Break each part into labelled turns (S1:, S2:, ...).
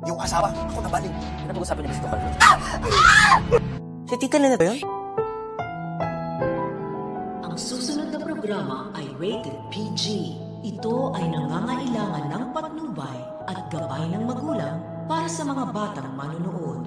S1: Yung asawa, ako nabalik.
S2: Ano pag-usapan niyo si Tito Carlos? Si Tita Lynette ba yun?
S3: Ang susunod na programa ay rated PG. Ito ay nangangailangan ng patnubay at gabay ng magulang para sa mga batang manunood.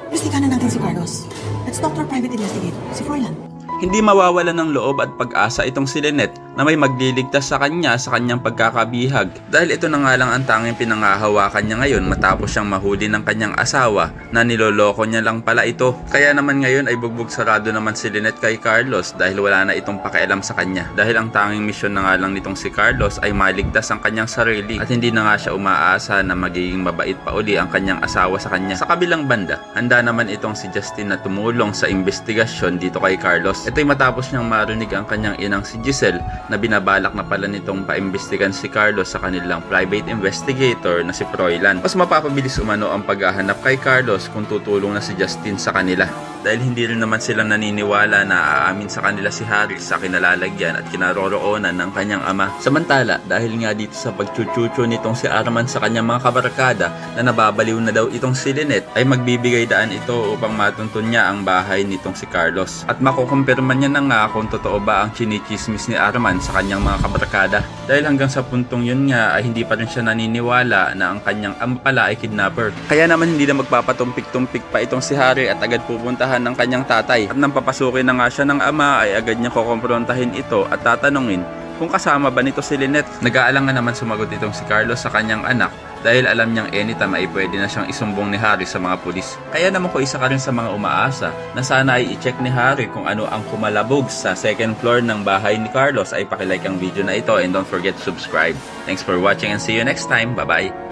S4: Investigahan na natin si Carlos. Let's talk to our private investigator, si Froilan.
S5: Hindi mawawalan ng loob at pag-asa itong si Lynette na may magliligtas sa kanya sa kanyang pagkakabihag. Dahil ito na nga lang ang tanging pinangahawakan niya ngayon matapos siyang mahuli ng kanyang asawa na niloloko niya lang pala ito. Kaya naman ngayon ay bugbog sarado naman si Lynette kay Carlos dahil wala na itong pakialam sa kanya. Dahil ang tanging misyon na nga lang nitong si Carlos ay maligtas ang kanyang sarili at hindi na nga siya umaasa na magiging mabait pa uli ang kanyang asawa sa kanya. Sa kabilang banda, handa naman itong si Justin na tumulong sa investigasyon dito kay Carlos. Ito'y matapos niyang marinig ang kanyang inang si Giselle na binabalak na pala nitong paimbestigan si Carlos sa kanilang private investigator na si Froilan. Mas mapapabilis umano ang paghahanap kay Carlos kung tutulong na si Justin sa kanila. Dahil hindi rin naman silang naniniwala na aamin sa kanila si Harry sa kinalalagyan at kinaroroonan ng kanyang ama. Samantala, dahil nga dito sa pagchuchucho nitong si Arman sa kanyang mga kabarkada na nababaliw na daw itong si Lynette, ay magbibigay daan ito upang matuntun niya ang bahay nitong si Carlos. At makukumpirma niya na nga kung totoo ba ang chinichismis ni Arman sa kanyang mga kabarkada. Dahil hanggang sa puntong yun nga ay hindi pa rin siya naniniwala na ang kanyang ama pala ay kidnapper. Kaya naman hindi na magpapatumpik-tumpik pa itong si Harry at agad pupuntahan ng kanyang tatay. At nang papasukin na nga siya ng ama ay agad niya kukomprontahin ito at tatanungin kung kasama ba nito si Lynette. Nag-aalangan naman sumagot itong si Carlos sa kanyang anak dahil alam niyang anytime ay pwede na siyang isumbong ni Harry sa mga pulis. Kaya naman ko isa ka rin sa mga umaasa na sana ay i-check ni Harry kung ano ang kumalabog sa second floor ng bahay ni Carlos. Ay pakilike ang video na ito and don't forget to subscribe. Thanks for watching and see you next time. Bye bye!